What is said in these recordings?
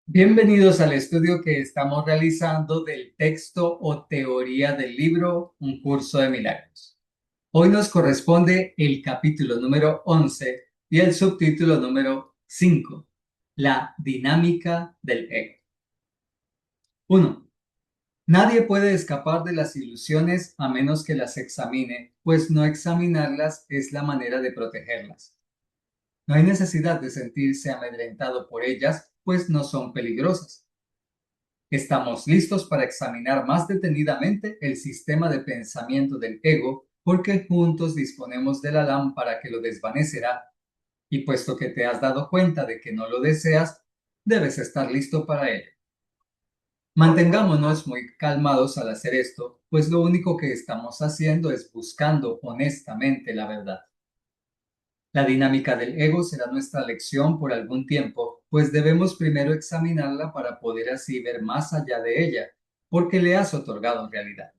Bienvenidos al estudio que estamos realizando del texto o teoría del libro Un curso de milagros. Hoy nos corresponde el capítulo número 11 y el subtítulo número 5, la dinámica del ego. 1. Nadie puede escapar de las ilusiones a menos que las examine, pues no examinarlas es la manera de protegerlas. No hay necesidad de sentirse amedrentado por ellas, pues no son peligrosas. Estamos listos para examinar más detenidamente el sistema de pensamiento del ego porque juntos disponemos de la lámpara que lo desvanecerá y puesto que te has dado cuenta de que no lo deseas, debes estar listo para ello. Mantengámonos muy calmados al hacer esto, pues lo único que estamos haciendo es buscando honestamente la verdad. La dinámica del ego será nuestra lección por algún tiempo, pues debemos primero examinarla para poder así ver más allá de ella, porque le has otorgado realidad.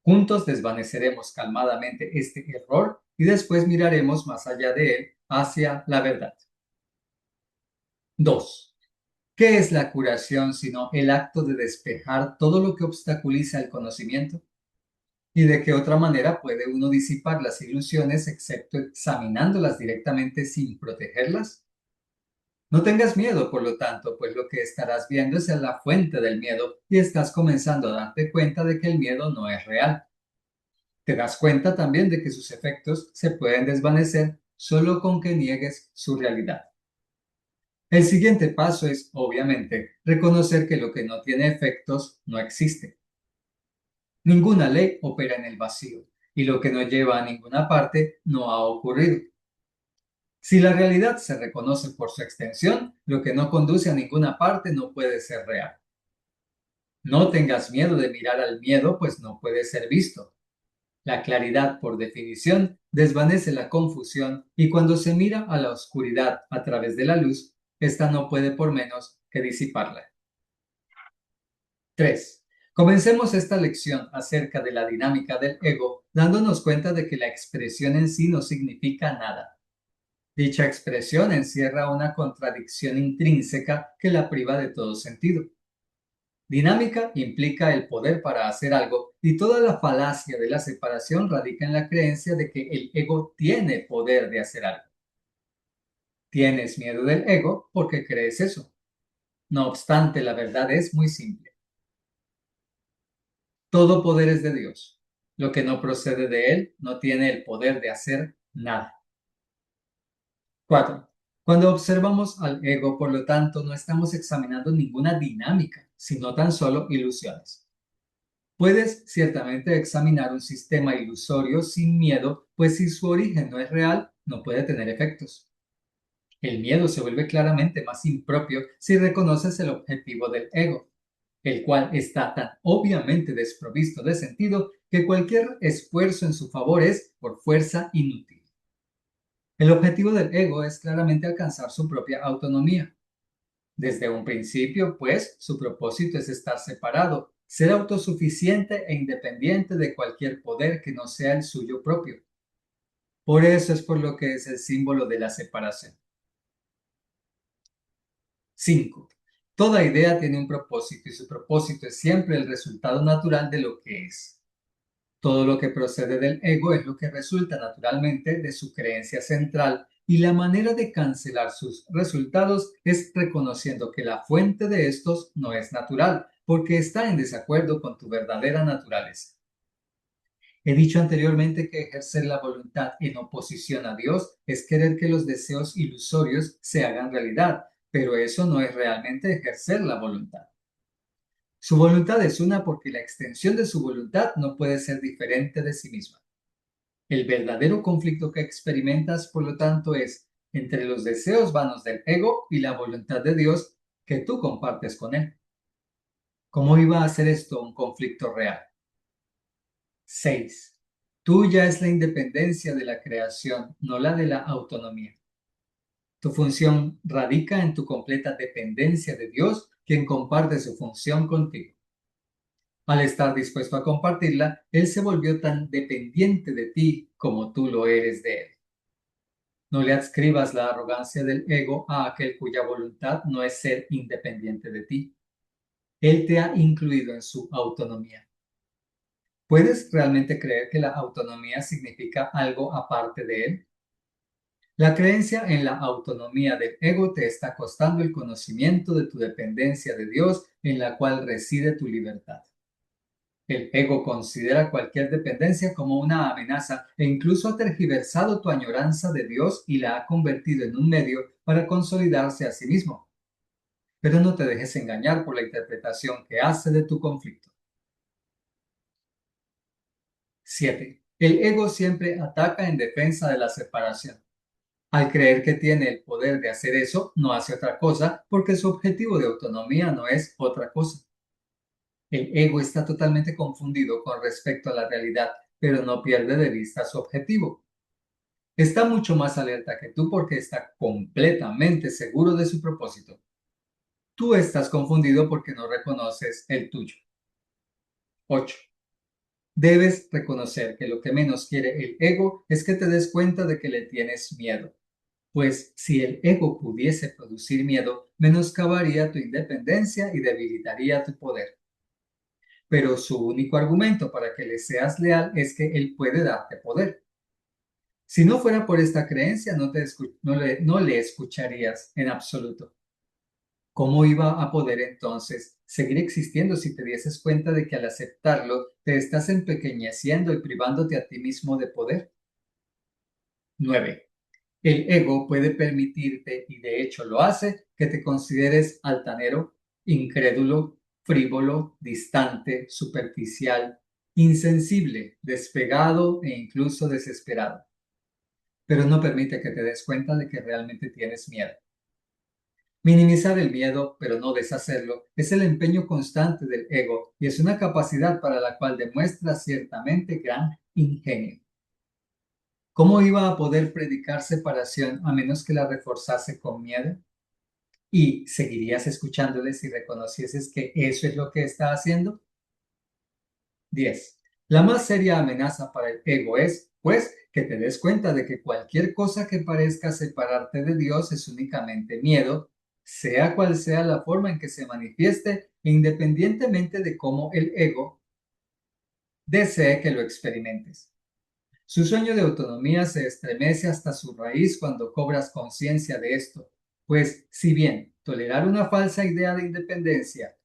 Juntos desvaneceremos calmadamente este error y después miraremos más allá de él hacia la verdad. 2. ¿Qué es la curación sino el acto de despejar todo lo que obstaculiza el conocimiento? ¿Y de qué otra manera puede uno disipar las ilusiones excepto examinándolas directamente sin protegerlas? No tengas miedo, por lo tanto, pues lo que estarás viendo es la fuente del miedo y estás comenzando a darte cuenta de que el miedo no es real. Te das cuenta también de que sus efectos se pueden desvanecer solo con que niegues su realidad. El siguiente paso es, obviamente, reconocer que lo que no tiene efectos no existe. Ninguna ley opera en el vacío y lo que no lleva a ninguna parte no ha ocurrido. Si la realidad se reconoce por su extensión, lo que no conduce a ninguna parte no puede ser real. No tengas miedo de mirar al miedo, pues no puede ser visto. La claridad, por definición, desvanece la confusión y cuando se mira a la oscuridad a través de la luz, ésta no puede por menos que disiparla. 3. Comencemos esta lección acerca de la dinámica del ego dándonos cuenta de que la expresión en sí no significa nada. Dicha expresión encierra una contradicción intrínseca que la priva de todo sentido. Dinámica implica el poder para hacer algo y toda la falacia de la separación radica en la creencia de que el ego tiene poder de hacer algo. Tienes miedo del ego porque crees eso. No obstante, la verdad es muy simple. Todo poder es de Dios. Lo que no procede de Él no tiene el poder de hacer nada. 4. Cuando observamos al ego, por lo tanto, no estamos examinando ninguna dinámica, sino tan solo ilusiones. Puedes ciertamente examinar un sistema ilusorio sin miedo, pues si su origen no es real, no puede tener efectos. El miedo se vuelve claramente más impropio si reconoces el objetivo del ego, el cual está tan obviamente desprovisto de sentido que cualquier esfuerzo en su favor es, por fuerza, inútil. El objetivo del ego es claramente alcanzar su propia autonomía. Desde un principio, pues, su propósito es estar separado, ser autosuficiente e independiente de cualquier poder que no sea el suyo propio. Por eso es por lo que es el símbolo de la separación. 5. Toda idea tiene un propósito y su propósito es siempre el resultado natural de lo que es. Todo lo que procede del ego es lo que resulta naturalmente de su creencia central y la manera de cancelar sus resultados es reconociendo que la fuente de estos no es natural, porque está en desacuerdo con tu verdadera naturaleza. He dicho anteriormente que ejercer la voluntad en oposición a Dios es querer que los deseos ilusorios se hagan realidad, pero eso no es realmente ejercer la voluntad. Su voluntad es una porque la extensión de su voluntad no puede ser diferente de sí misma. El verdadero conflicto que experimentas, por lo tanto, es entre los deseos vanos del ego y la voluntad de Dios que tú compartes con él. ¿Cómo iba a ser esto un conflicto real? 6. Tuya es la independencia de la creación, no la de la autonomía. Tu función radica en tu completa dependencia de Dios, quien comparte su función contigo. Al estar dispuesto a compartirla, Él se volvió tan dependiente de ti como tú lo eres de Él. No le adscribas la arrogancia del ego a aquel cuya voluntad no es ser independiente de ti. Él te ha incluido en su autonomía. ¿Puedes realmente creer que la autonomía significa algo aparte de él? La creencia en la autonomía del ego te está costando el conocimiento de tu dependencia de Dios, en la cual reside tu libertad. El ego considera cualquier dependencia como una amenaza e incluso ha tergiversado tu añoranza de Dios y la ha convertido en un medio para consolidarse a sí mismo. Pero no te dejes engañar por la interpretación que hace de tu conflicto. 7. El ego siempre ataca en defensa de la separación. Al creer que tiene el poder de hacer eso, no hace otra cosa porque su objetivo de autonomía no es otra cosa. El ego está totalmente confundido con respecto a la realidad, pero no pierde de vista su objetivo. Está mucho más alerta que tú porque está completamente seguro de su propósito. Tú estás confundido porque no reconoces el tuyo. 8. Debes reconocer que lo que menos quiere el ego es que te des cuenta de que le tienes miedo. Pues si el ego pudiese producir miedo, menoscabaría tu independencia y debilitaría tu poder. Pero su único argumento para que le seas leal es que él puede darte poder. Si no fuera por esta creencia, no le escucharías en absoluto. ¿Cómo iba a poder entonces seguir existiendo si te dieses cuenta de que al aceptarlo te estás empequeñeciendo y privándote a ti mismo de poder? 9. El ego puede permitirte, y de hecho lo hace, que te consideres altanero, incrédulo, frívolo, distante, superficial, insensible, despegado e incluso desesperado. Pero no permite que te des cuenta de que realmente tienes miedo. Minimizar el miedo, pero no deshacerlo, es el empeño constante del ego y es una capacidad para la cual demuestra ciertamente gran ingenio. ¿Cómo iba a poder predicar separación a menos que la reforzase con miedo? ¿Y seguirías escuchándole si reconocieses que eso es lo que está haciendo? 10. La más seria amenaza para el ego es, pues, que te des cuenta de que cualquier cosa que parezca separarte de Dios es únicamente miedo, sea cual sea la forma en que se manifieste, independientemente de cómo el ego desee que lo experimentes. Su sueño de autonomía se estremece hasta su raíz cuando cobras conciencia de esto, pues si bien tolerar una falsa idea de independencia,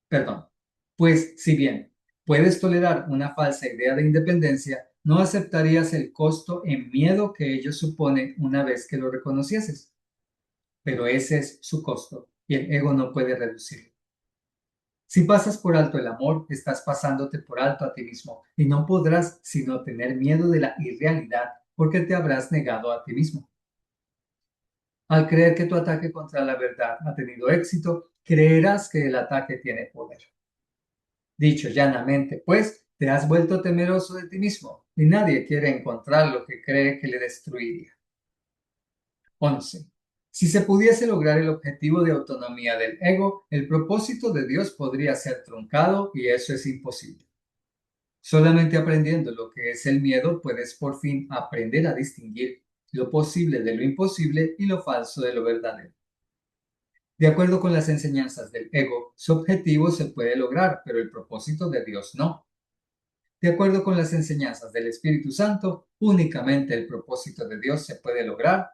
perdón, pues si bien puedes tolerar una falsa idea de independencia, no aceptarías el costo en miedo que ello supone una vez que lo reconocieses. Pero ese es su costo y el ego no puede reducirlo. Si pasas por alto el amor, estás pasándote por alto a ti mismo y no podrás sino tener miedo de la irrealidad porque te habrás negado a ti mismo. Al creer que tu ataque contra la verdad ha tenido éxito, creerás que el ataque tiene poder. Dicho llanamente, pues, te has vuelto temeroso de ti mismo y nadie quiere encontrar lo que cree que le destruiría. 11. Si se pudiese lograr el objetivo de autonomía del ego, el propósito de Dios podría ser truncado y eso es imposible. Solamente aprendiendo lo que es el miedo puedes por fin aprender a distinguir lo posible de lo imposible y lo falso de lo verdadero. De acuerdo con las enseñanzas del ego, su objetivo se puede lograr, pero el propósito de Dios no. De acuerdo con las enseñanzas del Espíritu Santo, únicamente el propósito de Dios se puede lograr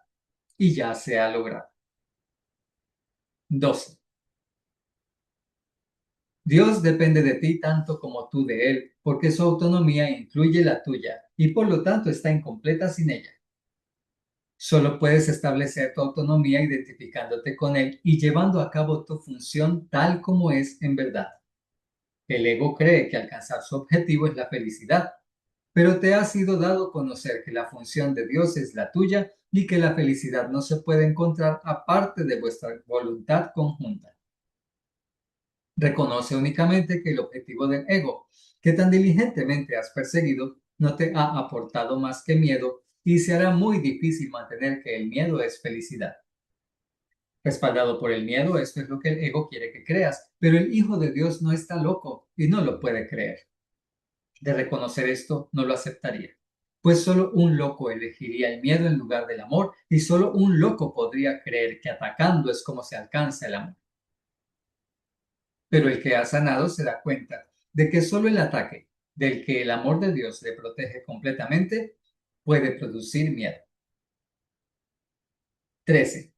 y ya se ha logrado. 12. Dios depende de ti tanto como tú de Él, porque su autonomía incluye la tuya y por lo tanto está incompleta sin ella. Solo puedes establecer tu autonomía identificándote con Él y llevando a cabo tu función tal como es en verdad. El ego cree que alcanzar su objetivo es la felicidad, pero te ha sido dado conocer que la función de Dios es la tuya y que la felicidad no se puede encontrar aparte de vuestra voluntad conjunta. Reconoce únicamente que el objetivo del ego, que tan diligentemente has perseguido, no te ha aportado más que miedo y se hará muy difícil mantener que el miedo es felicidad. Respaldado por el miedo, esto es lo que el ego quiere que creas, pero el Hijo de Dios no está loco y no lo puede creer. De reconocer esto, no lo aceptaría. pues solo un loco elegiría el miedo en lugar del amor y solo un loco podría creer que atacando es como se alcanza el amor. Pero el que ha sanado se da cuenta de que solo el ataque, del que el amor de Dios le protege completamente, puede producir miedo. 13.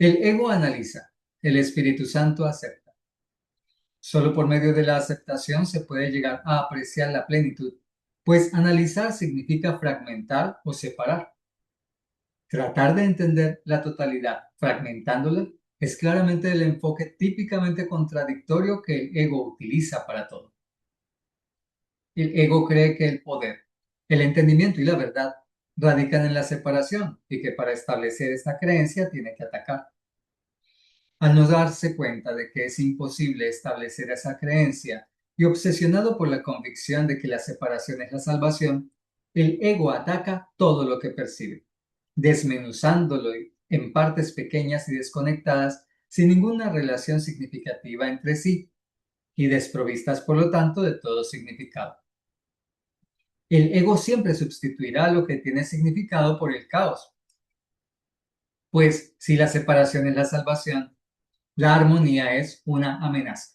El ego analiza, el Espíritu Santo acepta. Solo por medio de la aceptación se puede llegar a apreciar la plenitud, pues analizar significa fragmentar o separar. Tratar de entender la totalidad fragmentándola es claramente el enfoque típicamente contradictorio que el ego utiliza para todo. El ego cree que el poder, el entendimiento y la verdad radican en la separación y que para establecer esta creencia tiene que atacar. Al no darse cuenta de que es imposible establecer esa creencia y obsesionado por la convicción de que la separación es la salvación, el ego ataca todo lo que percibe, desmenuzándolo en partes pequeñas y desconectadas sin ninguna relación significativa entre sí y desprovistas por lo tanto de todo significado. El ego siempre sustituirá lo que tiene significado por el caos, pues si la separación es la salvación, la armonía es una amenaza.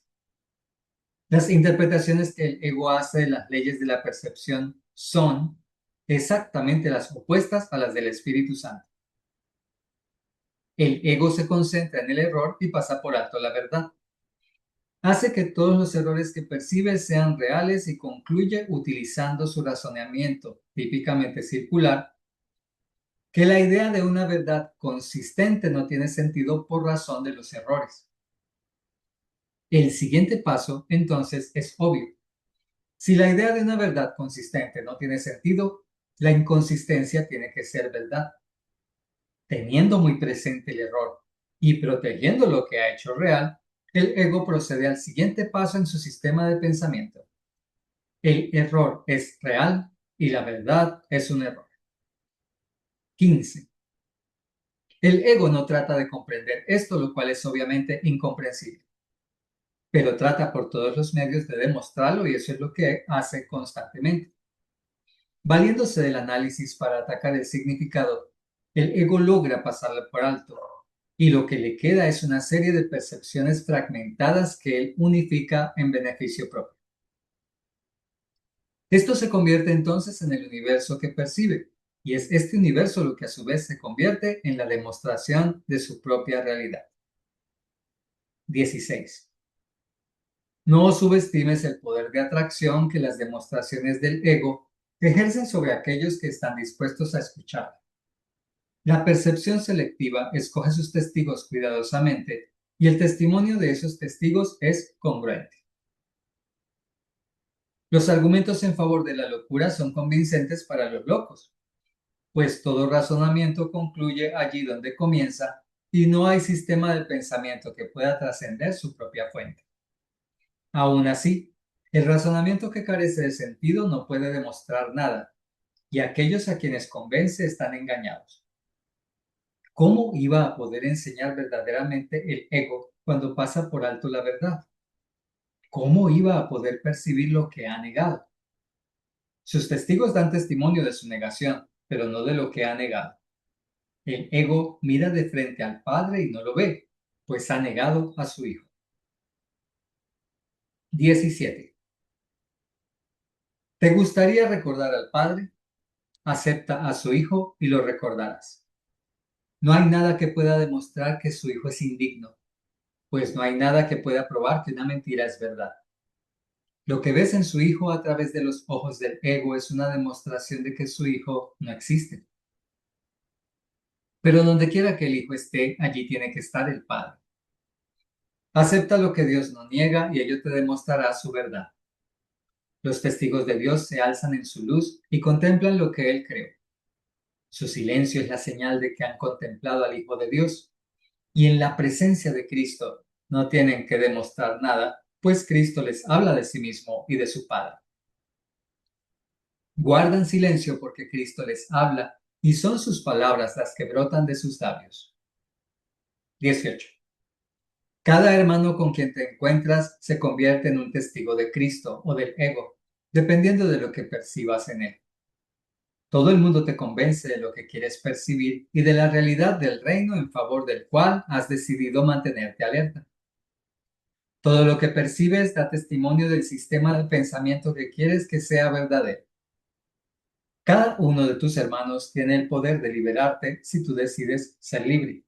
Las interpretaciones que el ego hace de las leyes de la percepción son exactamente las opuestas a las del Espíritu Santo. El ego se concentra en el error y pasa por alto la verdad. Hace que todos los errores que percibe sean reales y concluye utilizando su razonamiento, típicamente circular, que la idea de una verdad consistente no tiene sentido por razón de los errores. El siguiente paso, entonces, es obvio. Si la idea de una verdad consistente no tiene sentido, la inconsistencia tiene que ser verdad. Teniendo muy presente el error y protegiendo lo que ha hecho real, el ego procede al siguiente paso en su sistema de pensamiento. El error es real y la verdad es un error. 15. El ego no trata de comprender esto, lo cual es obviamente incomprensible, pero trata por todos los medios de demostrarlo y eso es lo que hace constantemente. Valiéndose del análisis para atacar el significado, el ego logra pasarlo por alto y lo que le queda es una serie de percepciones fragmentadas que él unifica en beneficio propio. Esto se convierte entonces en el universo que percibe, y es este universo lo que a su vez se convierte en la demostración de su propia realidad. 16. No subestimes el poder de atracción que las demostraciones del ego ejercen sobre aquellos que están dispuestos a escuchar. La percepción selectiva escoge sus testigos cuidadosamente y el testimonio de esos testigos es congruente. Los argumentos en favor de la locura son convincentes para los locos, pues todo razonamiento concluye allí donde comienza y no hay sistema de pensamiento que pueda trascender su propia fuente. Aún así, el razonamiento que carece de sentido no puede demostrar nada, y aquellos a quienes convence están engañados. ¿Cómo iba a poder enseñar verdaderamente el ego cuando pasa por alto la verdad? ¿Cómo iba a poder percibir lo que ha negado? Sus testigos dan testimonio de su negación, pero no de lo que ha negado. El ego mira de frente al Padre y no lo ve, pues ha negado a su Hijo. 17. ¿Te gustaría recordar al Padre? Acepta a su Hijo y lo recordarás. No hay nada que pueda demostrar que su Hijo es indigno, pues no hay nada que pueda probar que una mentira es verdad. Lo que ves en su Hijo a través de los ojos del ego es una demostración de que su Hijo no existe. Pero donde quiera que el Hijo esté, allí tiene que estar el Padre. Acepta lo que Dios no niega y ello te demostrará su verdad. Los testigos de Dios se alzan en su luz y contemplan lo que Él creó. Su silencio es la señal de que han contemplado al Hijo de Dios, y en la presencia de Cristo no tienen que demostrar nada, pues Cristo les habla de sí mismo y de su Padre. Guardan silencio porque Cristo les habla y son sus palabras las que brotan de sus labios. 18. Cada hermano con quien te encuentras se convierte en un testigo de Cristo o del ego, dependiendo de lo que percibas en él. Todo el mundo te convence de lo que quieres percibir y de la realidad del reino en favor del cual has decidido mantenerte alerta. Todo lo que percibes da testimonio del sistema de pensamiento que quieres que sea verdadero. Cada uno de tus hermanos tiene el poder de liberarte si tú decides ser libre.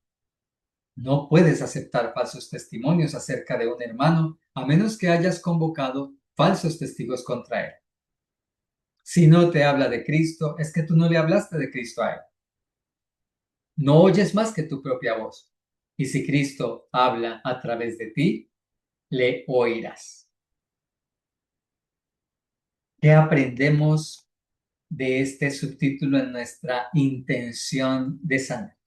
No puedes aceptar falsos testimonios acerca de un hermano a menos que hayas convocado falsos testigos contra él. Si no te habla de Cristo, es que tú no le hablaste de Cristo a él. No oyes más que tu propia voz. Y si Cristo habla a través de ti, le oirás. ¿Qué aprendemos de este subtítulo en nuestra intención de sanar?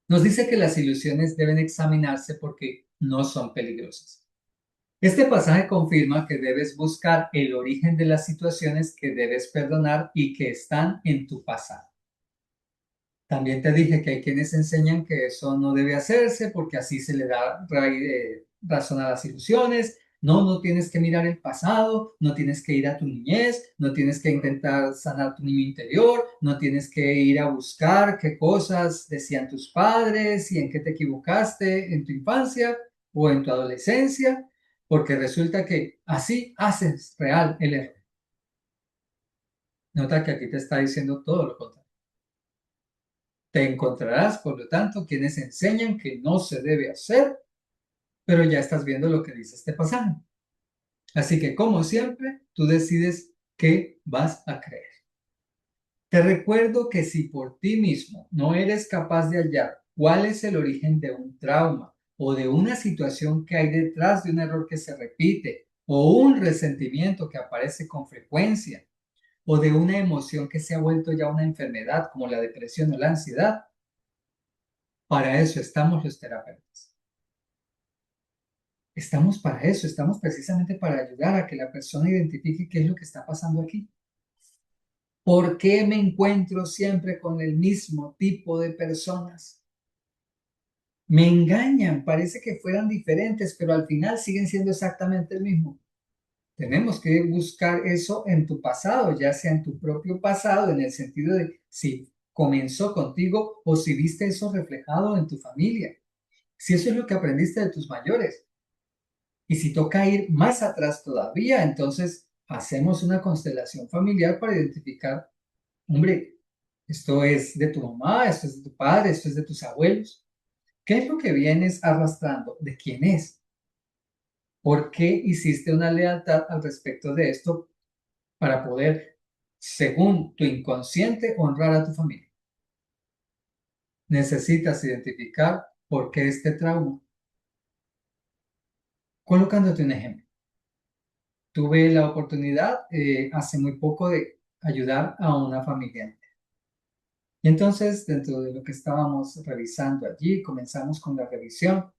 Nos dice que las ilusiones deben examinarse porque no son peligrosas. Este pasaje confirma que debes buscar el origen de las situaciones que debes perdonar y que están en tu pasado. También te dije que hay quienes enseñan que eso no debe hacerse porque así se le da razón a las ilusiones. No, no tienes que mirar el pasado, no tienes que ir a tu niñez, no tienes que intentar sanar tu niño interior, no tienes que ir a buscar qué cosas decían tus padres y en qué te equivocaste en tu infancia o en tu adolescencia, porque resulta que así haces real el error. Nota que aquí te está diciendo todo lo contrario. Te encontrarás, por lo tanto, quienes enseñan que no se debe hacer, pero ya estás viendo lo que dice este pasaje. Así que, como siempre, tú decides qué vas a creer. Te recuerdo que si por ti mismo no eres capaz de hallar cuál es el origen de un trauma o de una situación que hay detrás de un error que se repite o un resentimiento que aparece con frecuencia o de una emoción que se ha vuelto ya una enfermedad como la depresión o la ansiedad, para eso estamos los terapeutas. Estamos para eso, estamos precisamente para ayudar a que la persona identifique qué es lo que está pasando aquí. ¿Por qué me encuentro siempre con el mismo tipo de personas? Me engañan, parece que fueran diferentes, pero al final siguen siendo exactamente el mismo. Tenemos que buscar eso en tu pasado, ya sea en tu propio pasado, en el sentido de si comenzó contigo o si viste eso reflejado en tu familia. Si eso es lo que aprendiste de tus mayores. Y si toca ir más atrás todavía, entonces hacemos una constelación familiar para identificar, hombre, esto es de tu mamá, esto es de tu padre, esto es de tus abuelos. ¿Qué es lo que vienes arrastrando? ¿De quién es? ¿Por qué hiciste una lealtad al respecto de esto para poder, según tu inconsciente, honrar a tu familia? Necesitas identificar por qué este trauma. Colocándote un ejemplo. Tuve la oportunidad hace muy poco de ayudar a una familia. Y entonces, dentro de lo que estábamos revisando allí, comenzamos con la revisión.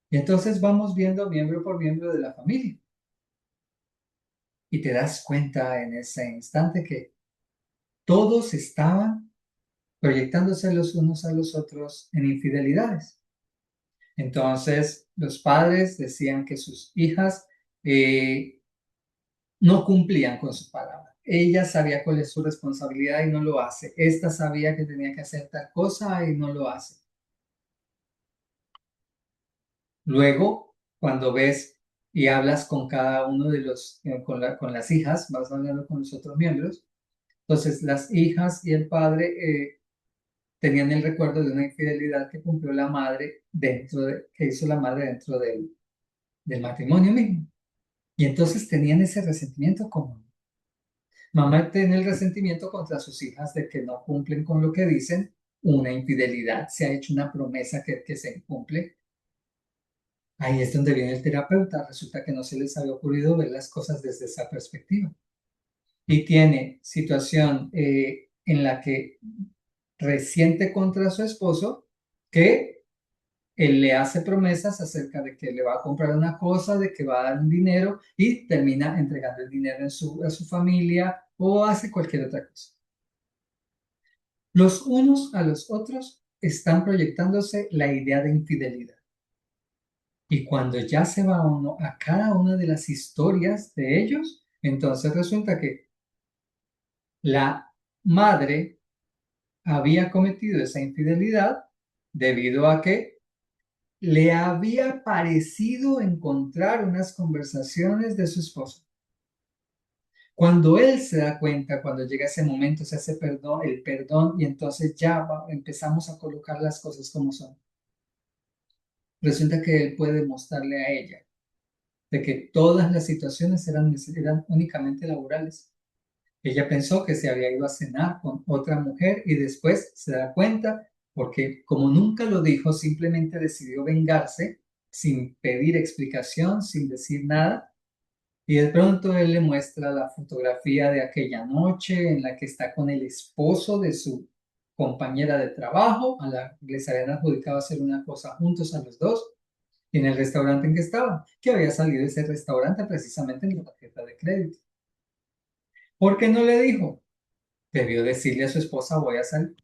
Y entonces vamos viendo miembro por miembro de la familia. Y te das cuenta en ese instante que todos estaban proyectándose los unos a los otros en infidelidades. Entonces, los padres decían que sus hijas no cumplían con su palabra. Ella sabía cuál es su responsabilidad y no lo hace. Esta sabía que tenía que hacer tal cosa y no lo hace. Luego, cuando ves y hablas con cada uno de los, con las hijas, vas hablando con los otros miembros. Entonces, las hijas y el padre tenían el recuerdo de una infidelidad que cumplió la madre que hizo la madre dentro del matrimonio mismo. Y entonces tenían ese resentimiento común. Mamá tiene el resentimiento contra sus hijas de que no cumplen con lo que dicen, una infidelidad, se ha hecho una promesa que se incumple. Ahí es donde viene el terapeuta, resulta que no se les había ocurrido ver las cosas desde esa perspectiva. Y tiene situación en la que resiente contra su esposo que él le hace promesas acerca de que le va a comprar una cosa, de que va a dar un dinero y termina entregando el dinero a su familia o hace cualquier otra cosa. Los unos a los otros están proyectándose la idea de infidelidad. Y cuando ya se va uno a cada una de las historias de ellos, entonces resulta que la madre había cometido esa infidelidad debido a que le había parecido encontrar unas conversaciones de su esposo. Cuando él se da cuenta, cuando llega ese momento, se hace perdón, el perdón y entonces ya empezamos a colocar las cosas como son. Resulta que él puede mostrarle a ella de que todas las situaciones eran únicamente laborales. Ella pensó que se había ido a cenar con otra mujer y después se da cuenta porque como nunca lo dijo, simplemente decidió vengarse sin pedir explicación, sin decir nada. Y de pronto él le muestra la fotografía de aquella noche en la que está con el esposo de su compañera de trabajo, a la que les habían adjudicado hacer una cosa juntos a los dos, y en el restaurante en que estaban, que había salido ese restaurante precisamente en la tarjeta de crédito. ¿Por qué no le dijo? Debió decirle a su esposa, voy a salir.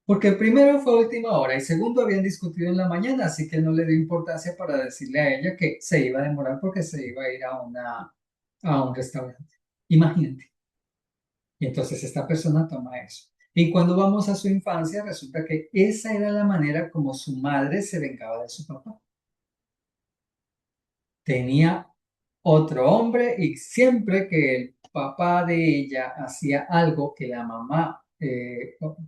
Porque primero fue a última hora y segundo habían discutido en la mañana, así que no le dio importancia para decirle a ella que se iba a demorar porque se iba a ir a un restaurante. Imagínate. Y entonces esta persona toma eso. Y cuando vamos a su infancia, resulta que esa era la manera como su madre se vengaba de su papá. Tenía otro hombre y siempre que el papá de ella hacía algo que la mamá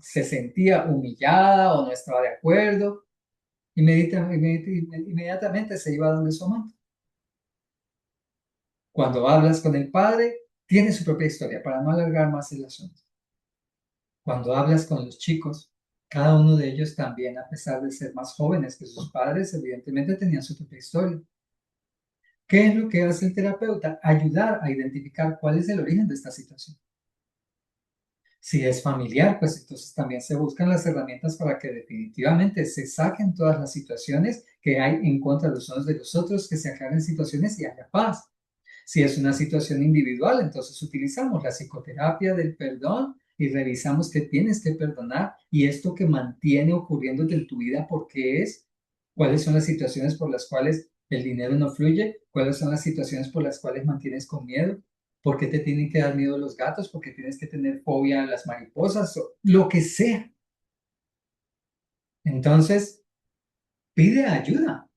se sentía humillada o no estaba de acuerdo, inmediatamente se iba donde su amante. Cuando hablas con el padre, tiene su propia historia, para no alargar más el asunto. Cuando hablas con los chicos, cada uno de ellos también, a pesar de ser más jóvenes que sus padres, evidentemente tenían su propia historia. ¿Qué es lo que hace el terapeuta? Ayudar a identificar cuál es el origen de esta situación. Si es familiar, pues entonces también se buscan las herramientas para que definitivamente se saquen todas las situaciones que hay en contra de los unos de los otros, que se aclaren situaciones y haya paz. Si es una situación individual, entonces utilizamos la psicoterapia del perdón y revisamos qué tienes que perdonar y esto que mantiene ocurriendo en tu vida, ¿por qué es? ¿Cuáles son las situaciones por las cuales el dinero no fluye? ¿Cuáles son las situaciones por las cuales mantienes con miedo? ¿Por qué te tienen que dar miedo los gatos? ¿Por qué tienes que tener fobia a las mariposas? O lo que sea. Entonces, pide ayuda.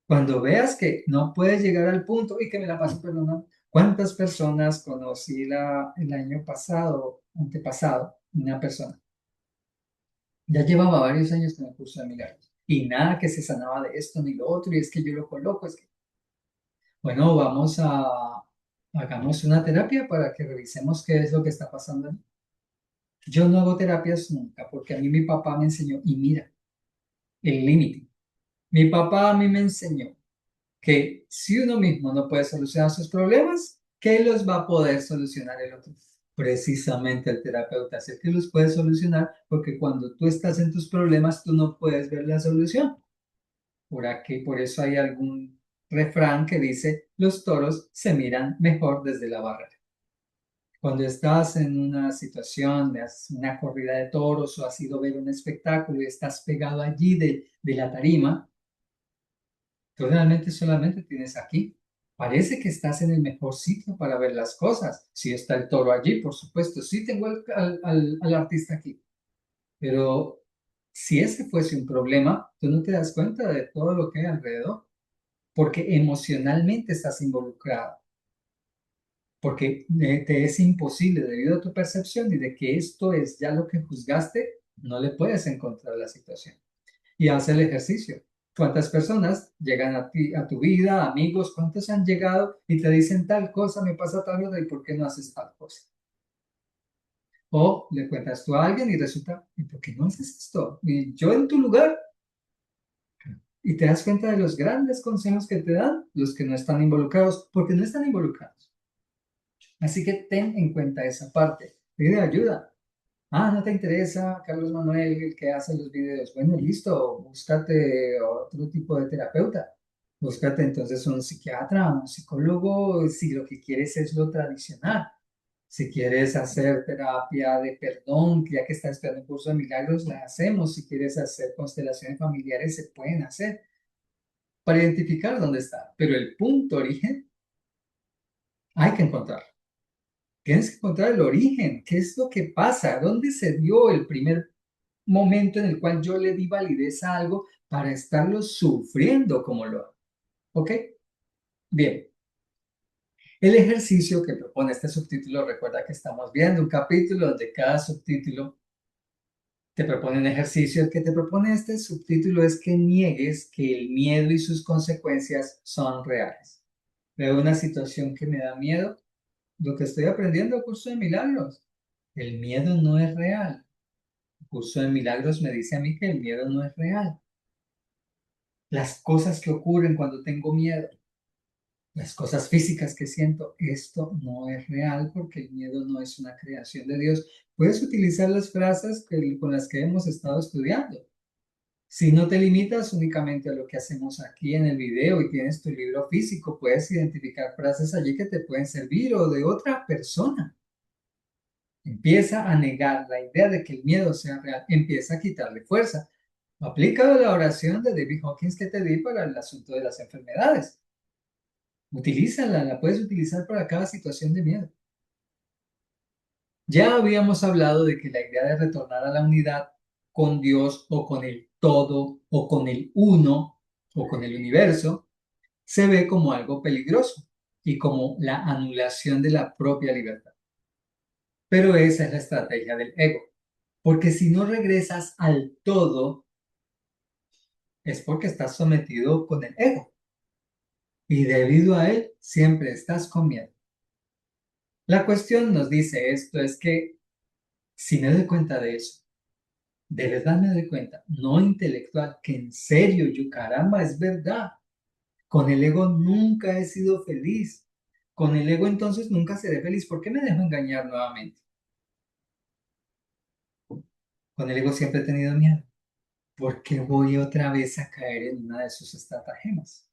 Cuando veas que no puedes llegar al punto y que me la paso perdonando, ¿cuántas personas conocí el año pasado, antepasado? Una persona. Ya llevaba varios años con el curso de milagros y nada que se sanaba de esto ni lo otro y es que yo lo coloco, es que, bueno, hagamos una terapia para que revisemos qué es lo que está pasando. Yo no hago terapias nunca porque a mí mi papá me enseñó y mira, el límite. Mi papá a mí me enseñó que si uno mismo no puede solucionar sus problemas, ¿qué los va a poder solucionar el otro? Precisamente el terapeuta es el que los puede solucionar porque cuando tú estás en tus problemas, tú no puedes ver la solución. Por aquí, por eso hay algún refrán que dice, los toros se miran mejor desde la barrera. Cuando estás en una situación de una corrida de toros o has ido a ver un espectáculo y estás pegado allí de la tarima, tú realmente solamente tienes aquí. Parece que estás en el mejor sitio para ver las cosas. Si está el toro allí, por supuesto, sí tengo al artista aquí. Pero si ese fuese un problema, tú no te das cuenta de todo lo que hay alrededor, porque emocionalmente estás involucrado, porque te es imposible debido a tu percepción y de que esto es ya lo que juzgaste, no le puedes encontrar la situación. Y hace el ejercicio. ¿Cuántas personas llegan a ti, a tu vida, amigos? ¿Cuántos han llegado y te dicen tal cosa, me pasa tal otra y por qué no haces tal cosa? O le cuentas tú a alguien y resulta, ¿y por qué no haces esto? Y yo en tu lugar. Y te das cuenta de los grandes consejos que te dan los que no están involucrados, porque no están involucrados. Así que ten en cuenta esa parte. Pide ayuda. Ah, ¿no te interesa Carlos Manuel, el que hace los videos? Bueno, listo, búscate otro tipo de terapeuta. Búscate entonces un psiquiatra, un psicólogo, si lo que quieres es lo tradicional. Si quieres hacer terapia de perdón, que ya que estás estudiando un curso de milagros, la hacemos. Si quieres hacer constelaciones familiares, se pueden hacer para identificar dónde está. Pero el punto origen hay que encontrarlo. Tienes que encontrar el origen, qué es lo que pasa, dónde se dio el primer momento en el cual yo le di validez a algo para estarlo sufriendo como lo hago. ¿Ok? Bien. El ejercicio que propone este subtítulo, recuerda que estamos viendo un capítulo donde cada subtítulo te propone un ejercicio. El que te propone este subtítulo es que niegues que el miedo y sus consecuencias son reales. Veo una situación que me da miedo. Lo que estoy aprendiendo en el curso de milagros. El miedo no es real. El curso de milagros me dice a mí que el miedo no es real. Las cosas que ocurren cuando tengo miedo, las cosas físicas que siento, esto no es real porque el miedo no es una creación de Dios. Puedes utilizar las frases con las que hemos estado estudiando. Si no te limitas únicamente a lo que hacemos aquí en el video y tienes tu libro físico, puedes identificar frases allí que te pueden servir o de otra persona. Empieza a negar la idea de que el miedo sea real, empieza a quitarle fuerza. Aplica la oración de David Hawkins que te di para el asunto de las enfermedades. Utilízala, la puedes utilizar para cada situación de miedo. Ya habíamos hablado de que la idea de retornar a la unidad con Dios o con el todo o con el uno o con el universo se ve como algo peligroso y como la anulación de la propia libertad. Pero esa es la estrategia del ego, porque si no regresas al todo es porque estás sometido con el ego y debido a él siempre estás con miedo. La cuestión nos dice esto es que si me doy cuenta de eso, de verdad me doy cuenta, no intelectual, que en serio, yo caramba, es verdad. Con el ego nunca he sido feliz. Con el ego entonces nunca seré feliz. ¿Por qué me dejo engañar nuevamente? Con el ego siempre he tenido miedo. ¿Por qué voy otra vez a caer en una de sus estratagemas?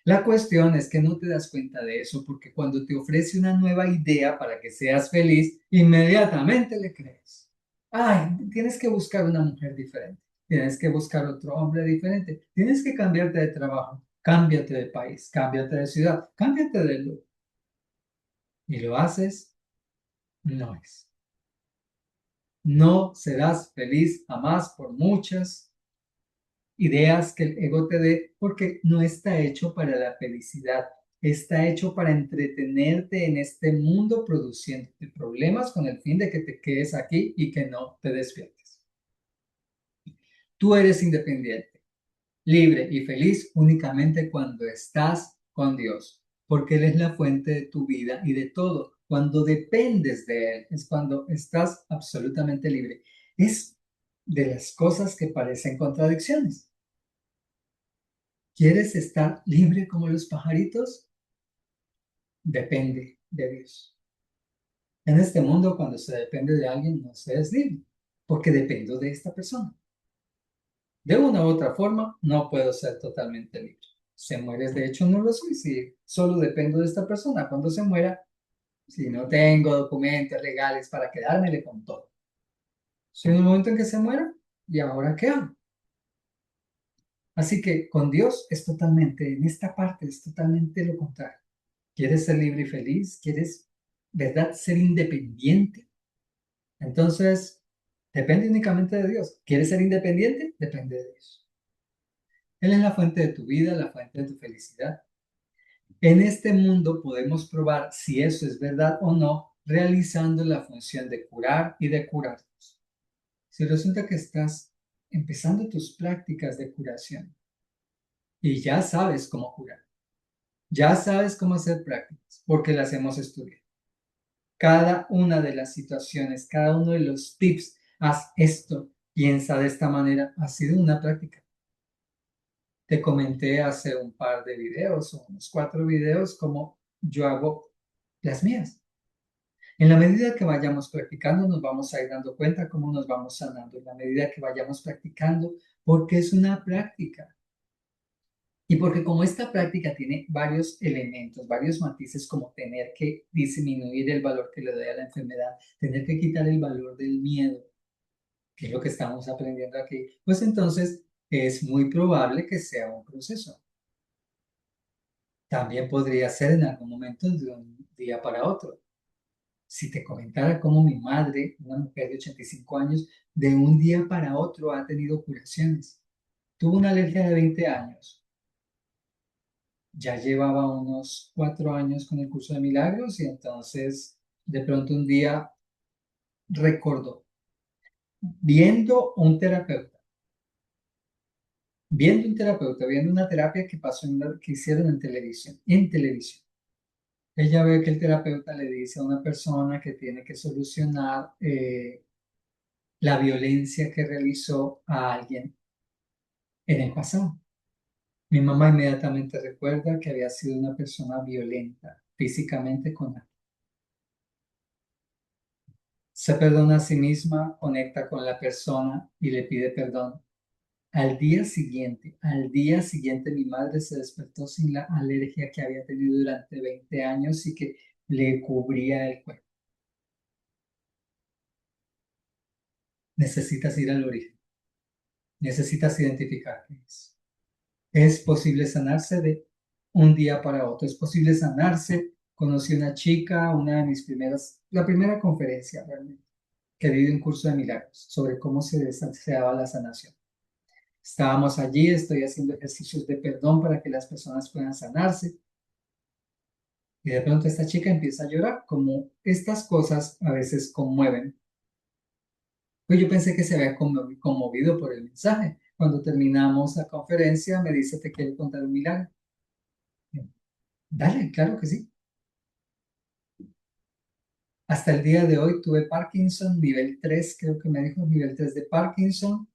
La cuestión es que no te das cuenta de eso porque cuando te ofrece una nueva idea para que seas feliz, inmediatamente le crees. Ay, tienes que buscar una mujer diferente, tienes que buscar otro hombre diferente, tienes que cambiarte de trabajo, cámbiate de país, cámbiate de ciudad, cámbiate de lugar. Y lo haces, no es. No serás feliz jamás por muchas ideas que el ego te dé, porque no está hecho para la felicidad, está hecho para entretenerte en este mundo produciendo problemas con el fin de que te quedes aquí y que no te despiertes. Tú eres independiente, libre y feliz únicamente cuando estás con Dios, porque Él es la fuente de tu vida y de todo. Cuando dependes de Él es cuando estás absolutamente libre. Es de las cosas que parecen contradicciones. ¿Quieres estar libre como los pajaritos? Depende de Dios. En este mundo, cuando se depende de alguien, no se es libre, porque dependo de esta persona. De una u otra forma, no puedo ser totalmente libre. Se muere, de hecho, no lo soy si solo dependo de esta persona. Cuando se muera, si no tengo documentos legales para quedármele con todo. Si en el momento en que se muera, ¿y ahora qué hago? Así que con Dios es totalmente, en esta parte es totalmente lo contrario. ¿Quieres ser libre y feliz? ¿Quieres, verdad, ser independiente? Entonces, depende únicamente de Dios. ¿Quieres ser independiente? Depende de Dios. Él es la fuente de tu vida, la fuente de tu felicidad. En este mundo podemos probar si eso es verdad o no realizando la función de curar y de curarnos. Si resulta que estás empezando tus prácticas de curación y ya sabes cómo curar, ya sabes cómo hacer prácticas porque las hemos estudiado. Cada una de las situaciones, cada uno de los tips, haz esto, piensa de esta manera, ha sido una práctica. Te comenté hace un par de videos, o unos 4 videos, cómo yo hago las mías. En la medida que vayamos practicando, nos vamos a ir dando cuenta cómo nos vamos sanando. En la medida que vayamos practicando, porque es una práctica. Y porque como esta práctica tiene varios elementos, varios matices, como tener que disminuir el valor que le doy a la enfermedad, tener que quitar el valor del miedo, que es lo que estamos aprendiendo aquí, pues entonces es muy probable que sea un proceso. También podría ser en algún momento de un día para otro. Si te comentara cómo mi madre, una mujer de 85 años, de un día para otro ha tenido curaciones. Tuvo una alergia de 20 años. Ya llevaba unos 4 años con el curso de milagros y entonces de pronto un día recordó, viendo un terapeuta, viendo una terapia que pasó que hicieron en televisión. Ella ve que el terapeuta le dice a una persona que tiene que solucionar la violencia que realizó a alguien en el pasado. Mi mamá inmediatamente recuerda que había sido una persona violenta físicamente con él. Se perdona a sí misma, conecta con la persona y le pide perdón. Al día siguiente mi madre se despertó sin la alergia que había tenido durante 20 años y que le cubría el cuerpo. Necesitas ir al origen, necesitas identificar qué es. Es posible sanarse de un día para otro, es posible sanarse. Conocí una chica, una de mis primeras, la primera conferencia realmente, que di un curso de milagros sobre cómo se daba la sanación. Estábamos allí, estoy haciendo ejercicios de perdón para que las personas puedan sanarse. Y de pronto esta chica empieza a llorar, como estas cosas a veces conmueven. Pues yo pensé que se había conmovido por el mensaje. Cuando terminamos la conferencia, me dice, te quiero contar un milagro. Dale, claro que sí. Hasta el día de hoy tuve Parkinson, nivel 3, creo que me dijo, nivel 3 de Parkinson.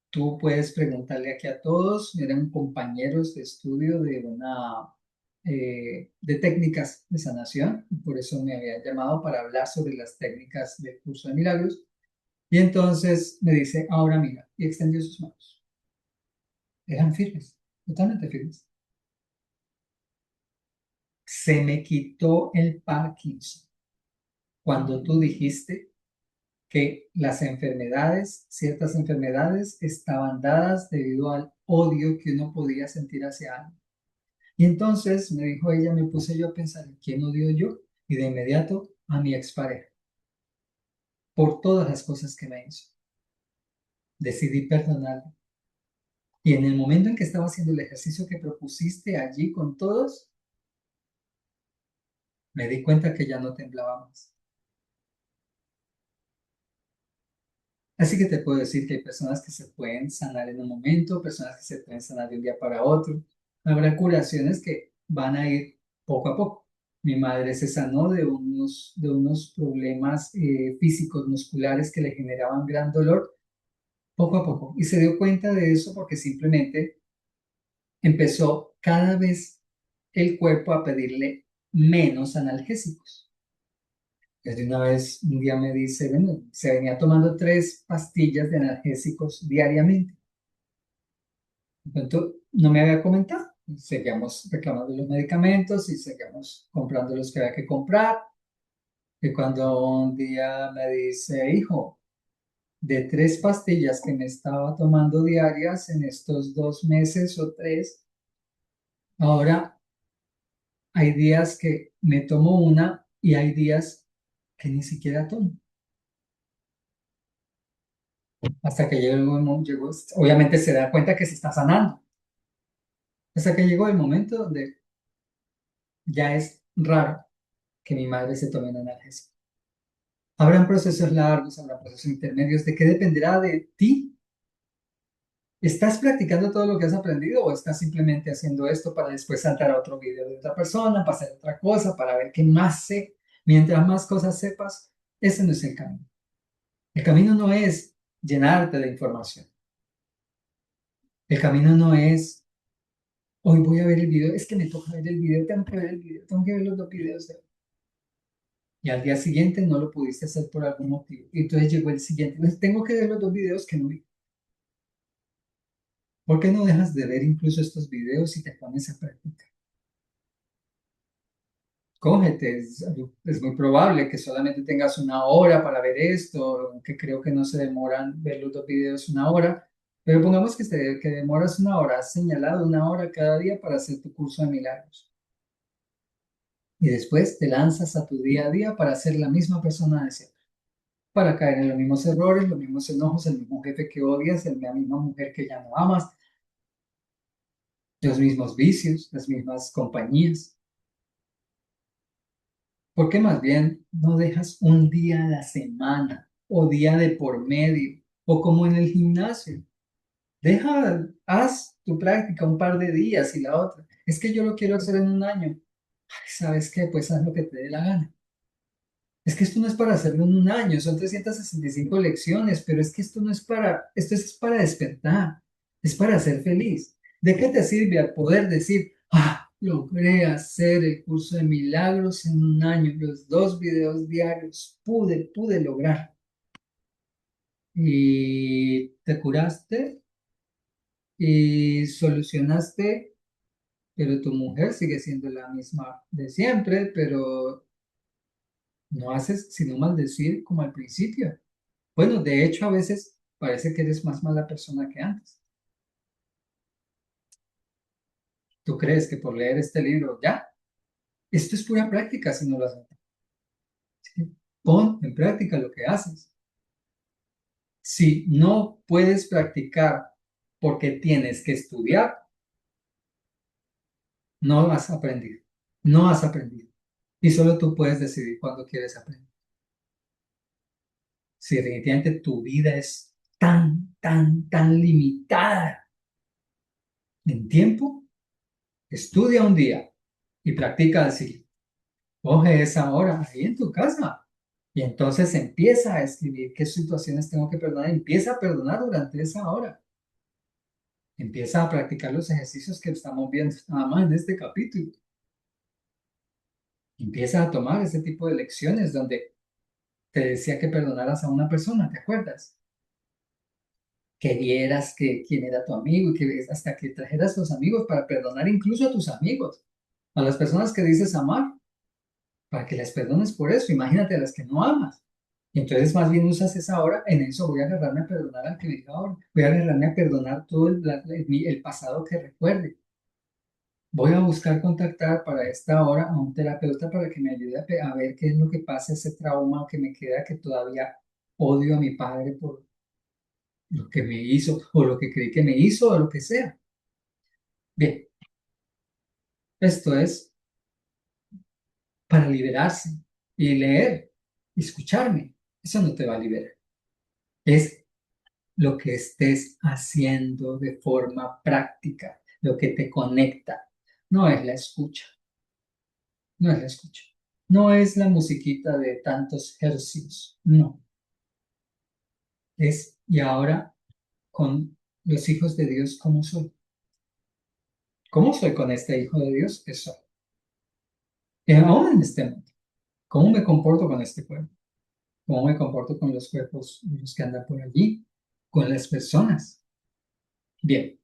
Tú puedes preguntarle aquí a todos, eran compañeros de estudio de técnicas de sanación, y por eso me había llamado para hablar sobre las técnicas del curso de milagros. Y entonces me dice, ahora mira, y extendió sus manos. Eran firmes, totalmente firmes. Se me quitó el Parkinson cuando tú dijiste que las enfermedades, ciertas enfermedades, estaban dadas debido al odio que uno podía sentir hacia alguien. Y entonces me dijo ella, me puse yo a pensar, ¿quién odio yo? Y de inmediato a mi expareja, por todas las cosas que me hizo. Decidí perdonarla. Y en el momento en que estaba haciendo el ejercicio que propusiste allí con todos, me di cuenta que ya no temblaba más. Así que te puedo decir que hay personas que se pueden sanar en un momento, personas que se pueden sanar de un día para otro. Habrá curaciones que van a ir poco a poco. Mi madre se sanó de unos problemas físicos, musculares que le generaban gran dolor poco a poco. Y se dio cuenta de eso porque simplemente empezó cada vez el cuerpo a pedirle menos analgésicos. Desde una vez, un día me dice, bueno, se venía tomando 3 pastillas de analgésicos diariamente. Entonces, no me había comentado. Seguíamos reclamando los medicamentos y seguíamos comprando los que había que comprar. Y cuando un día me dice, hijo, de 3 pastillas que me estaba tomando diarias en estos 2 meses o 3, ahora hay días que me tomo una y hay días que ni siquiera tomo. Hasta que llegó, obviamente se da cuenta que se está sanando. Hasta que llegó el momento donde ya es raro que mi madre se tome un analgésico. Habrán procesos largos, habrá procesos intermedios. ¿De qué dependerá de ti? ¿Estás practicando todo lo que has aprendido o estás simplemente haciendo esto para después saltar a otro video de otra persona, para hacer otra cosa, para ver qué más sé? Mientras más cosas sepas, ese no es el camino. El camino no es llenarte de información. El camino no es, hoy voy a ver el video, es que me toca ver el video, tengo que ver el video, tengo que ver los 2 videos. Y al día siguiente no lo pudiste hacer por algún motivo. Y entonces llegó el siguiente. Entonces tengo que ver los 2 videos que no vi. ¿Por qué no dejas de ver incluso estos videos y te pones a practicar? Cógete, es muy probable que solamente tengas una hora para ver esto, aunque creo que no se demoran ver los 2 videos una hora, pero pongamos que demoras una hora, has señalado una hora cada día para hacer tu curso de milagros. Y después te lanzas a tu día a día para ser la misma persona de siempre, para caer en los mismos errores, los mismos enojos, el mismo jefe que odias, la misma mujer que ya no amas, los mismos vicios, las mismas compañías. ¿Por qué más bien no dejas un día a la semana o día de por medio o como en el gimnasio? Haz tu práctica un par de días y la otra. Es que yo lo quiero hacer en un año. Ay, ¿sabes qué? Pues haz lo que te dé la gana. Es que esto no es para hacerlo en un año, son 365 lecciones, pero es que esto no es para, esto es para despertar, es para ser feliz. ¿De qué te sirve al poder decir, logré hacer el curso de milagros en un año, los 2 videos diarios, pude lograr? Y te curaste y solucionaste, pero tu mujer sigue siendo la misma de siempre, pero no haces sino maldecir como al principio. Bueno, de hecho, a veces parece que eres más mala persona que antes. ¿Tú crees que por leer este libro ya? Esto es pura práctica si no lo haces. ¿Sí? Pon en práctica lo que haces. Si no puedes practicar porque tienes que estudiar, no has aprendido. No has aprendido. Y solo tú puedes decidir cuándo quieres aprender. Si definitivamente tu vida es tan limitada en tiempo, estudia un día y practica al siguiente. Coge esa hora ahí en tu casa y entonces empieza a escribir qué situaciones tengo que perdonar. Empieza a perdonar durante esa hora. Empieza a practicar los ejercicios que estamos viendo nada más en este capítulo. Empieza a tomar ese tipo de lecciones donde te decía que perdonaras a una persona, ¿te acuerdas? Que vieras que quién era tu amigo y que hasta que trajeras los amigos para perdonar incluso a tus amigos, a las personas que dices amar, para que les perdones por eso. Imagínate a las que no amas. Y entonces más bien usas esa hora, en eso voy a agarrarme a perdonar al que me diga ahora. Voy a agarrarme a perdonar todo el pasado que recuerde. Voy a buscar contactar para esta hora a un terapeuta para que me ayude a ver qué es lo que pasa, ese trauma que me queda, que todavía odio a mi padre por lo que me hizo o lo que creí que me hizo o lo que sea. Bien, esto es para liberarse y leer y escucharme. Eso no te va a liberar. Es lo que estés haciendo de forma práctica, lo que te conecta. No es la escucha, no es la escucha. No es la musiquita de tantos hercios, no. Es, y ahora con los hijos de Dios, ¿cómo soy? ¿Cómo soy con este hijo de Dios? Que soy. Y aún en este mundo, ¿cómo me comporto con este cuerpo? ¿Cómo me comporto con los cuerpos, los que andan por allí? Con las personas. Bien,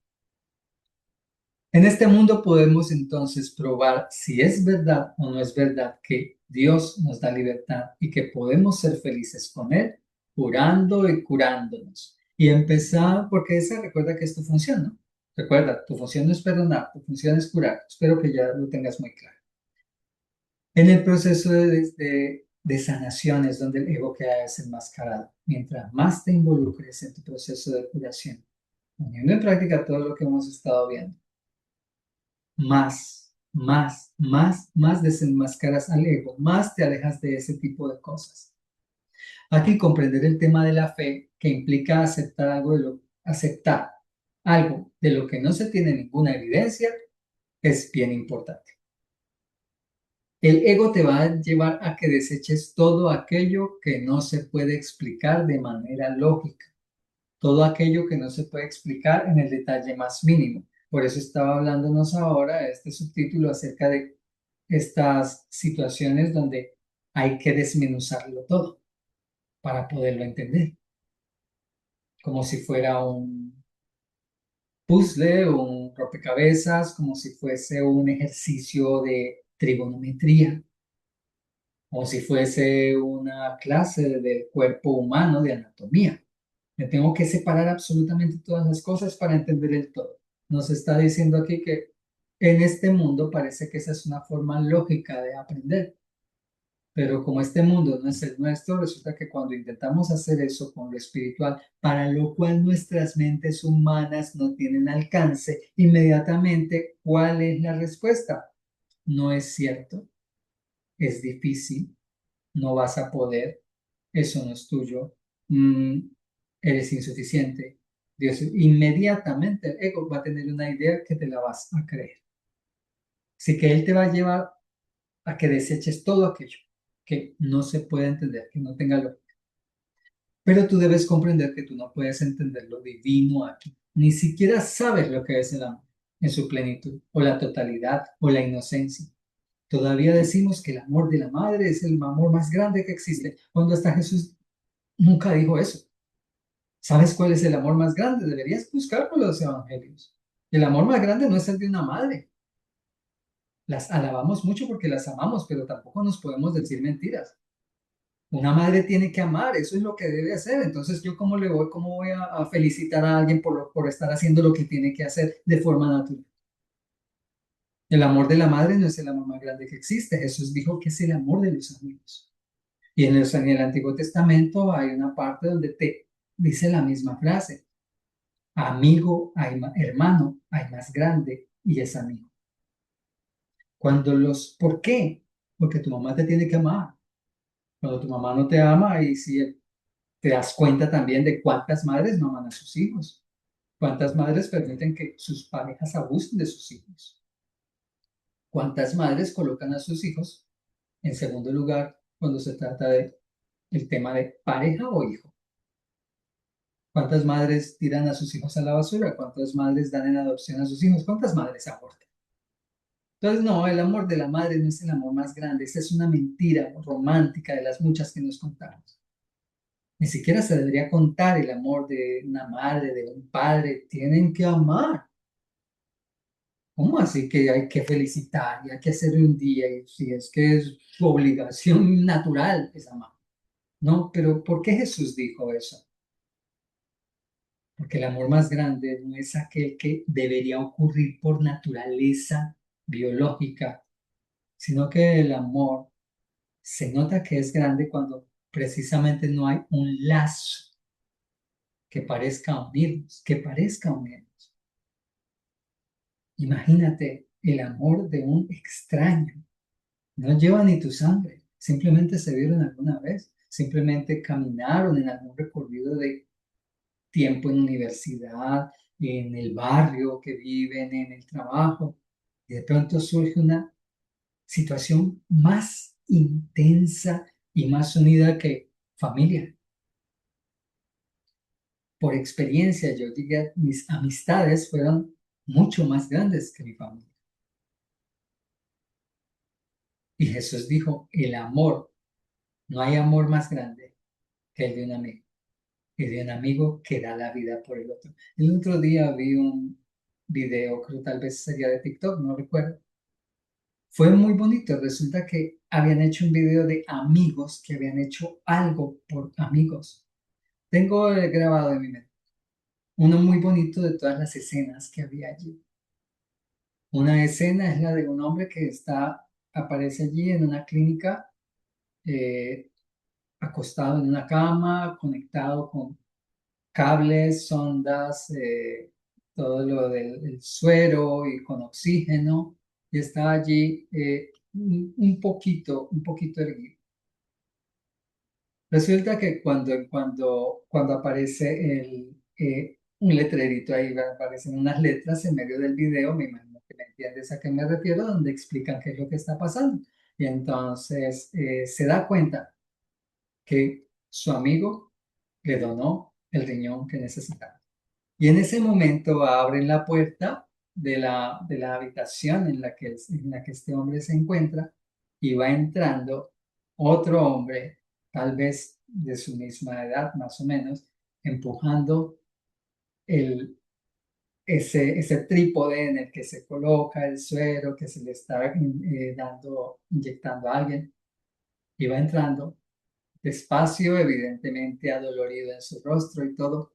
en este mundo podemos entonces probar si es verdad o no es verdad que Dios nos da libertad y que podemos ser felices con Él, curando y curándonos. Y empezar, porque esa recuerda que es tu función, ¿no? Recuerda, tu función no es perdonar, tu función es curar. Espero que ya lo tengas muy claro. En el proceso de sanación es donde el ego queda desenmascarado. Mientras más te involucres en tu proceso de curación, poniendo en práctica todo lo que hemos estado viendo, más desenmascaras al ego, más te alejas de ese tipo de cosas. Aquí comprender el tema de la fe, que implica aceptar algo de lo que no se tiene ninguna evidencia, es bien importante. El ego te va a llevar a que deseches todo aquello que no se puede explicar de manera lógica, todo aquello que no se puede explicar en el detalle más mínimo. Por eso estaba hablándonos ahora este subtítulo acerca de estas situaciones donde hay que desmenuzarlo todo para poderlo entender, como si fuera un puzzle o un rompecabezas, como si fuese un ejercicio de trigonometría, como si fuese una clase del cuerpo humano de anatomía. Me tengo que separar absolutamente todas las cosas para entender el todo. Nos está diciendo aquí que En este mundo parece que esa es una forma lógica de aprender, pero como este mundo no es el nuestro, resulta que cuando intentamos hacer eso con lo espiritual, para lo cual nuestras mentes humanas no tienen alcance, inmediatamente, ¿cuál es la respuesta? No es cierto, es difícil, no vas a poder, eso no es tuyo, mm, eres insuficiente. Dios, inmediatamente el ego va a tener una idea que te la vas a creer. Así que él te va a llevar a que deseches todo aquello que no se puede entender, que no tenga lógica. Pero tú debes comprender que tú no puedes entender lo divino aquí. Ni siquiera sabes lo que es el amor en su plenitud, o la totalidad, o la inocencia. Todavía decimos que el amor de la madre es el amor más grande que existe, cuando hasta Jesús nunca dijo eso. ¿Sabes cuál es el amor más grande? Deberías buscar por los evangelios. El amor más grande no es el de una madre. Las alabamos mucho porque las amamos, pero tampoco nos podemos decir mentiras. Una madre tiene que amar, eso es lo que debe hacer. Entonces, ¿yo cómo voy a felicitar a alguien por estar haciendo lo que tiene que hacer de forma natural? El amor de la madre no es el amor más grande que existe. Jesús dijo que es el amor de los amigos. Y en el Antiguo Testamento hay una parte donde te dice la misma frase. Amigo, hermano, hay más grande y es amigo. ¿Por qué? Porque tu mamá te tiene que amar. Cuando tu mamá no te ama, y si te das cuenta también de cuántas madres no aman a sus hijos, cuántas madres permiten que sus parejas abusen de sus hijos, cuántas madres colocan a sus hijos en segundo lugar cuando se trata de el tema de pareja o hijo. ¿Cuántas madres tiran a sus hijos a la basura? ¿Cuántas madres dan en adopción a sus hijos? ¿Cuántas madres abortan? Entonces, no, el amor de la madre no es el amor más grande. Esa es una mentira romántica de las muchas que nos contamos. Ni siquiera se debería contar el amor de una madre, de un padre. Tienen que amar. ¿Cómo así que hay que felicitar y hay que hacerle un día? Y si es que es su obligación natural es amar. No, pero ¿por qué Jesús dijo eso? Porque el amor más grande no es aquel que debería ocurrir por naturaleza biológica, sino que el amor se nota que es grande cuando precisamente no hay un lazo que parezca unirnos. Imagínate el amor de un extraño. No lleva ni tu sangre, simplemente se vieron alguna vez, simplemente caminaron en algún recorrido de tiempo en universidad, en el barrio que viven, en el trabajo, y de pronto surge una situación más intensa y más unida que familia. Por experiencia, yo diría, mis amistades fueron mucho más grandes que mi familia. Y Jesús dijo, el amor, no hay amor más grande que el de un amigo, y de un amigo que da la vida por el otro. El otro día vi un video, creo tal vez sería de TikTok, no recuerdo. Fue muy bonito, resulta que habían hecho un video de amigos que habían hecho algo por amigos. Tengo grabado en mi mente uno muy bonito de todas las escenas que había allí. Una escena es la de un hombre que aparece allí en una clínica, eh, acostado en una cama, conectado con cables, sondas, todo lo del suero y con oxígeno, y está allí un poquito erguido. Resulta que cuando aparece un letrerito ahí, aparecen unas letras en medio del video, me imagino que me entiendes a qué me refiero, donde explican qué es lo que está pasando. Y entonces se da cuenta que su amigo le donó el riñón que necesitaba. Y en ese momento abren la puerta de la habitación en la que este hombre se encuentra y va entrando otro hombre, tal vez de su misma edad, más o menos, empujando el, ese trípode en el que se coloca el suero que se le está inyectando a alguien. Y va entrando despacio, evidentemente adolorido en su rostro y todo.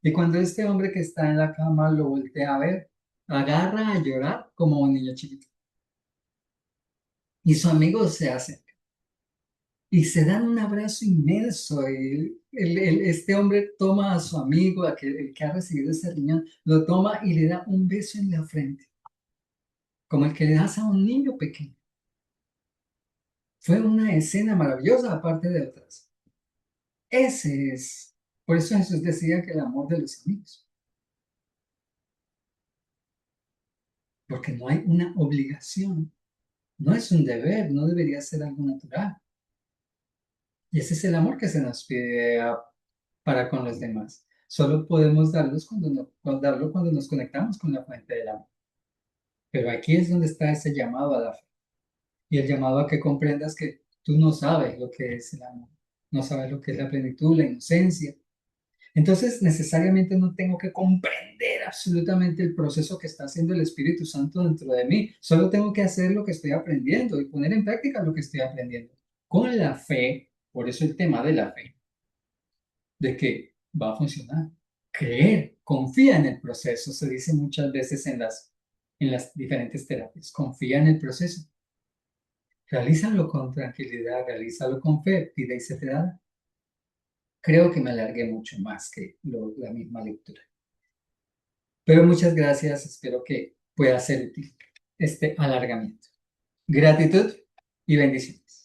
Y cuando este hombre que está en la cama lo voltea a ver, agarra a llorar como un niño chiquito. Y su amigo se hace y se dan un abrazo inmenso. Y este hombre toma a su amigo, el que ha recibido ese riñón, lo toma y le da un beso en la frente, como el que le das a un niño pequeño. Fue una escena maravillosa, aparte de otras. Ese es, por eso Jesús decía que el amor de los amigos, porque no hay una obligación, no es un deber, no debería ser algo natural. Y ese es el amor que se nos pide para con los demás. Solo podemos darlos darlo cuando nos conectamos con la fuente del amor. Pero aquí es donde está ese llamado a la fe. Y el llamado a que comprendas que tú no sabes lo que es el amor. No sabes lo que es la plenitud, la inocencia. Entonces, necesariamente no tengo que comprender absolutamente el proceso que está haciendo el Espíritu Santo dentro de mí. Solo tengo que hacer lo que estoy aprendiendo y poner en práctica lo que estoy aprendiendo. Con la fe, por eso el tema de la fe, de que va a funcionar. Creer, confía en el proceso, se dice muchas veces en las diferentes terapias. Confía en el proceso. Realízalo con tranquilidad, realízalo con fe, pide y se te dará. Creo que me alargué mucho más que la misma lectura. Pero muchas gracias, espero que pueda ser útil este alargamiento. Gratitud y bendiciones.